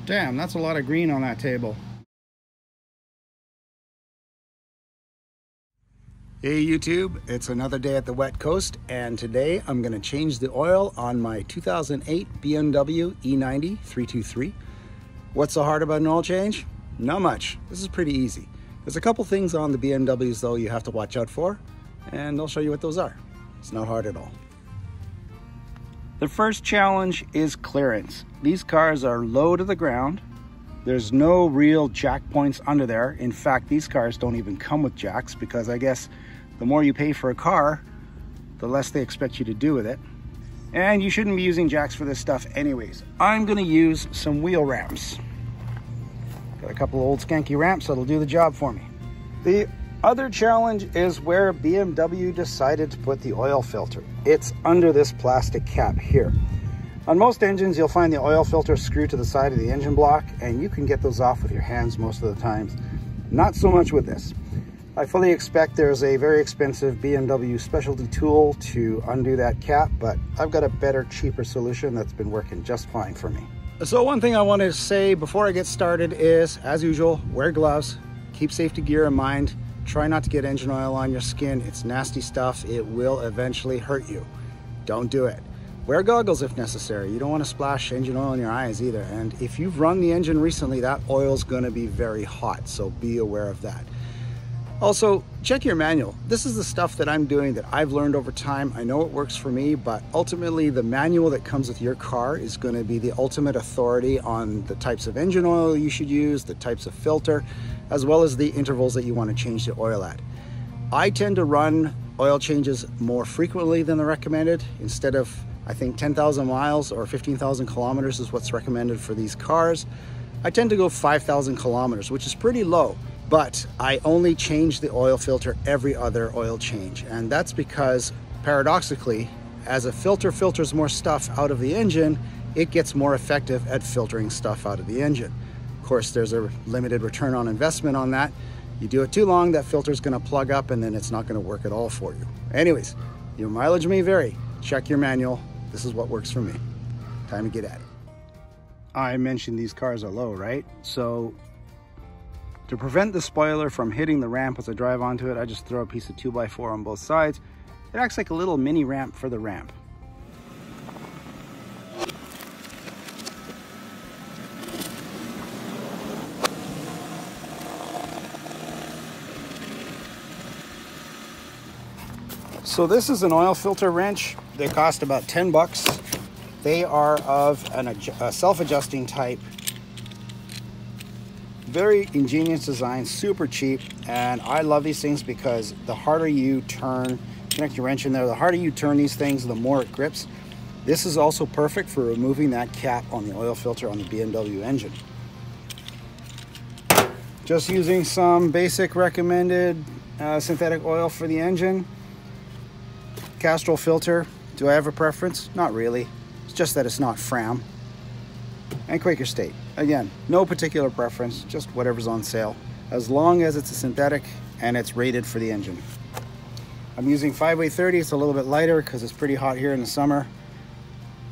Damn, that's a lot of green on that table. Hey YouTube, it's another day at the wet coast, and today I'm going to change the oil on my 2008 BMW E90 323. What's so hard about an oil change? Not much. This is pretty easy. There's a couple things on the BMWs though you have to watch out for, and I'll show you what those are. It's not hard at all. The first challenge is clearance. These cars are low to the ground. There's no real jack points under there. In fact, these cars don't even come with jacks because I guess the more you pay for a car, the less they expect you to do with it. And you shouldn't be using jacks for this stuff anyways. I'm gonna use some wheel ramps. Got a couple of old skanky ramps that'll do the job for me. The other challenge is where BMW decided to put the oil filter. It's under this plastic cap here. On most engines, you'll find the oil filter screwed to the side of the engine block, and you can get those off with your hands most of the times. Not so much with this. I fully expect there's a very expensive BMW specialty tool to undo that cap, but I've got a better, cheaper solution that's been working just fine for me. So one thing I want to say before I get started is, as usual, wear gloves, keep safety gear in mind, try not to get engine oil on your skin. It's nasty stuff. It will eventually hurt you. Don't do it. Wear goggles if necessary. You don't want to splash engine oil in your eyes either. And if you've run the engine recently, that oil's going to be very hot, so be aware of that. Also, check your manual. This is the stuff that I'm doing that I've learned over time. I know it works for me, but ultimately the manual that comes with your car is going to be the ultimate authority on the types of engine oil you should use, the types of filter, as well as the intervals that you want to change the oil at. I tend to run oil changes more frequently than the recommended. Instead of, I think, 10,000 miles or 15,000 kilometers is what's recommended for these cars, I tend to go 5,000 kilometers, which is pretty low. But I only change the oil filter every other oil change. And that's because, paradoxically, as a filter filters more stuff out of the engine, it gets more effective at filtering stuff out of the engine. Of course, there's a limited return on investment on that. You do it too long, that filter's gonna plug up and then it's not gonna work at all for you. Anyways, your mileage may vary. Check your manual. This is what works for me. Time to get at it. I mentioned these cars are low, right? So, to prevent the spoiler from hitting the ramp as I drive onto it, I just throw a piece of 2x4 on both sides. It acts like a little mini ramp for the ramp. So this is an oil filter wrench. They cost about 10 bucks. They are of a self-adjusting type. Very ingenious design, super cheap, and I love these things because the harder you connect your wrench in there, the harder you turn these things, the more it grips. This is also perfect for removing that cap on the oil filter on the BMW engine. Just using some basic recommended synthetic oil for the engine. Castrol filter. Do I have a preference? Not really. It's just that it's not Fram. And Quaker State. Again, no particular preference, just whatever's on sale, as long as it's a synthetic and it's rated for the engine. I'm using 5-way 30. It's a little bit lighter because it's pretty hot here in the summer.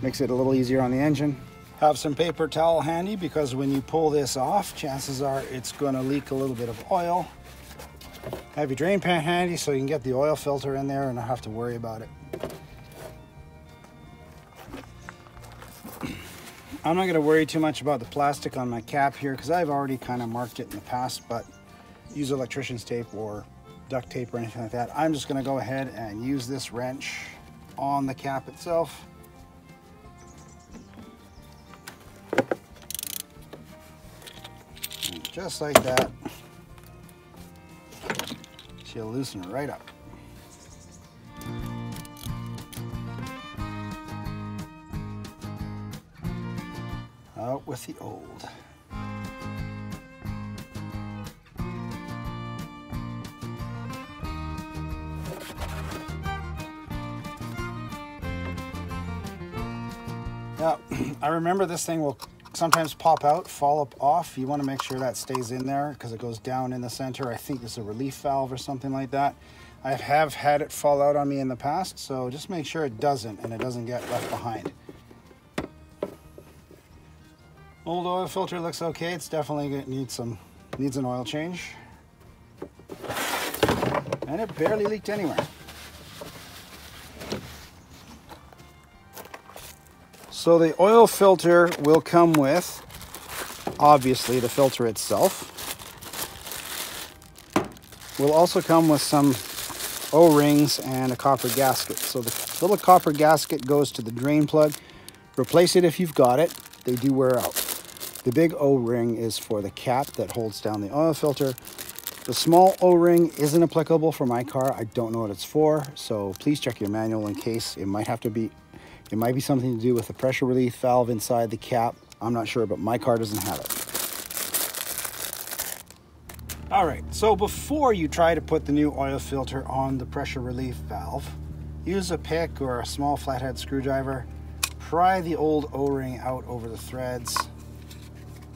Makes it a little easier on the engine. Have some paper towel handy because when you pull this off, chances are it's going to leak a little bit of oil. Have your drain pan handy so you can get the oil filter in there and not have to worry about it. I'm not going to worry too much about the plastic on my cap here because I've already kind of marked it in the past, but use electrician's tape or duct tape or anything like that. I'm just going to go ahead and use this wrench on the cap itself. And just like that, she'll loosen it right up. Out with the old. Now, I remember this thing will sometimes pop out, fall up off. You want to make sure that stays in there because it goes down in the center. I think it's a relief valve or something like that. I have had it fall out on me in the past, so just make sure it doesn't and it doesn't get left behind. Old oil filter looks okay. It's definitely needs an oil change. And it barely leaked anywhere. So the oil filter will come with, obviously, the filter itself. Will also come with some O-rings and a copper gasket. So the little copper gasket goes to the drain plug. Replace it if you've got it. They do wear out. The big O-ring is for the cap that holds down the oil filter. The small O-ring isn't applicable for my car. I don't know what it's for, so please check your manual in case it might be something to do with the pressure relief valve inside the cap. I'm not sure, but my car doesn't have it. All right, so before you try to put the new oil filter on the pressure relief valve, use a pick or a small flathead screwdriver. Pry the old O-ring out over the threads.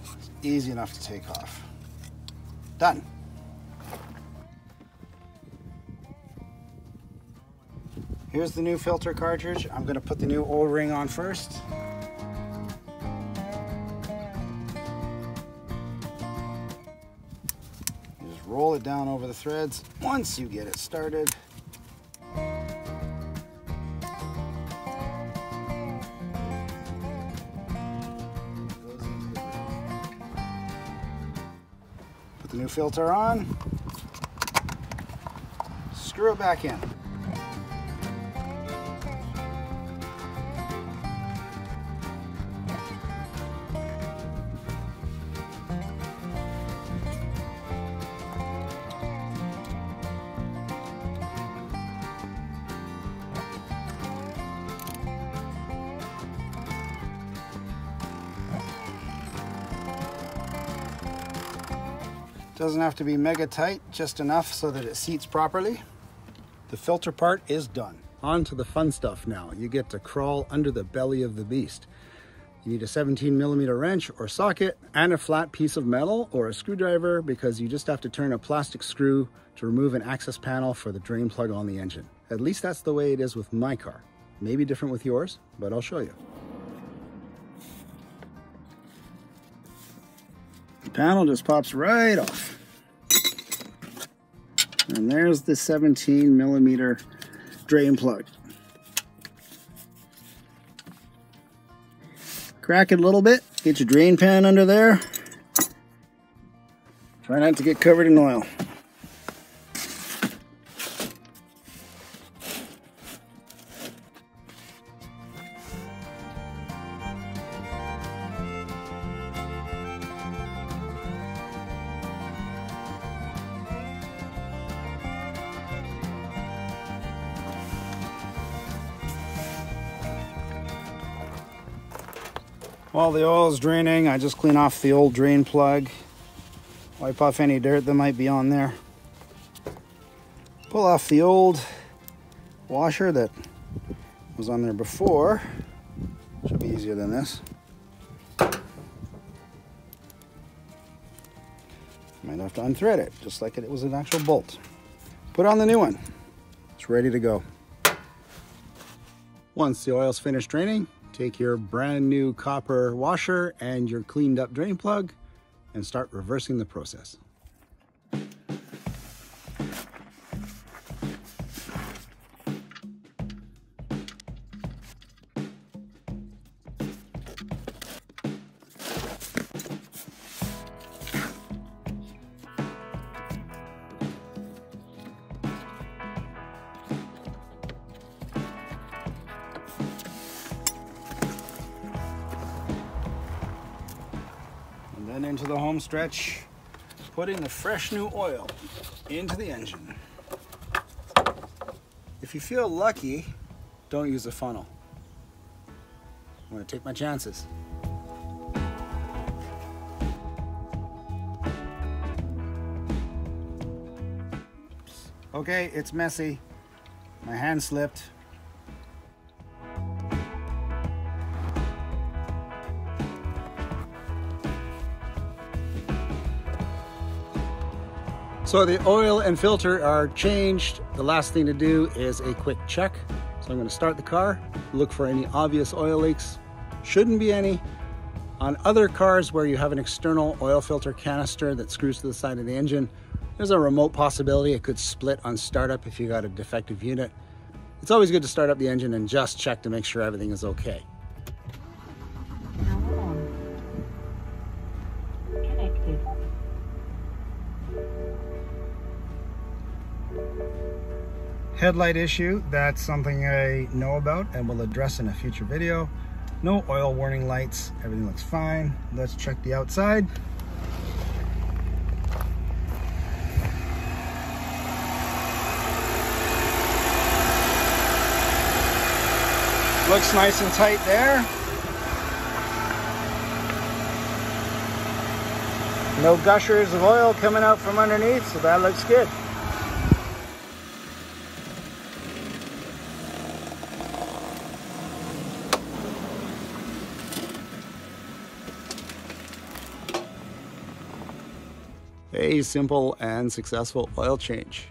It's easy enough to take off. Done. Here's the new filter cartridge. I'm going to put the new O-ring on first. Just roll it down over the threads once you get it started. Put the new filter on. Screw it back in. Doesn't have to be mega tight, just enough so that it seats properly. The filter part is done. On to the fun stuff now. You get to crawl under the belly of the beast. You need a 17mm wrench or socket and a flat piece of metal or a screwdriver, because you just have to turn a plastic screw to remove an access panel for the drain plug on the engine. At least that's the way it is with my car. Maybe different with yours, but I'll show you. The panel just pops right off. And there's the 17mm drain plug. Crack it a little bit, get your drain pan under there. Try not to get covered in oil. While the oil is draining, I just clean off the old drain plug, wipe off any dirt that might be on there, pull off the old washer that was on there before. Should be easier than this. Might have to unthread it, just like it was an actual bolt. Put on the new one. It's ready to go. Once the oil's finished draining, take your brand new copper washer and your cleaned up drain plug and start reversing the process. Then into the home stretch, putting the fresh new oil into the engine. If you feel lucky, don't use a funnel. I'm going to take my chances. Okay, it's messy. My hand slipped. So the oil and filter are changed. The last thing to do is a quick check. So I'm going to start the car, look for any obvious oil leaks. Shouldn't be any. On other cars where you have an external oil filter canister that screws to the side of the engine, there's a remote possibility it could split on startup if you got a defective unit. It's always good to start up the engine and just check to make sure everything is okay. Power on. Connected. Headlight issue, that's something I know about and will address in a future video. No oil warning lights, everything looks fine. Let's check the outside. Looks nice and tight there. No gushers of oil coming out from underneath, so that looks good. A simple and successful oil change.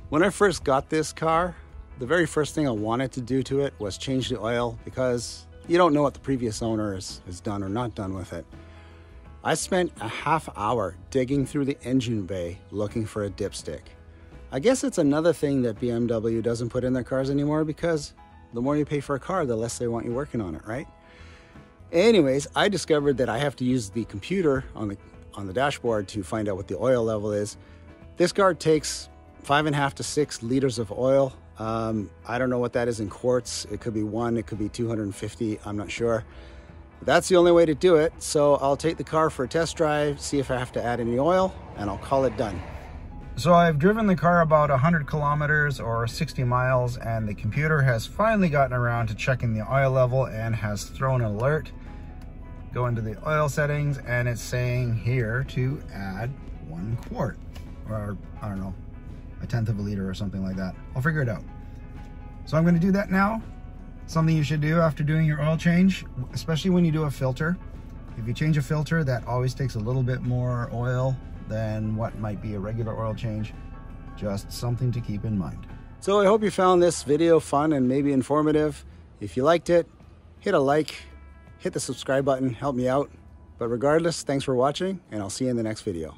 When I first got this car, the very first thing I wanted to do to it was change the oil because you don't know what the previous owner has done or not done with it. I spent a half hour digging through the engine bay looking for a dipstick. I guess it's another thing that BMW doesn't put in their cars anymore because the more you pay for a car, the less they want you working on it, right? Anyways, I discovered that I have to use the computer on the dashboard to find out what the oil level is. This car takes 5.5 to 6 liters of oil. I don't know what that is in quarts. It could be 1, it could be 250, I'm not sure. But that's the only way to do it. So I'll take the car for a test drive, see if I have to add any oil, and I'll call it done. So I've driven the car about 100 kilometers or 60 miles, and the computer has finally gotten around to checking the oil level and has thrown an alert. Go into the oil settings, and it's saying here to add 1 quart, or I don't know, 1/10 of a liter or something like that. I'll figure it out. So I'm going to do that now. Something you should do after doing your oil change, especially when you do a filter. If you change a filter, that always takes a little bit more oil than what might be a regular oil change. Just something to keep in mind. So I hope you found this video fun and maybe informative. If you liked it, hit a like, hit the subscribe button, help me out. But regardless, thanks for watching, and I'll see you in the next video.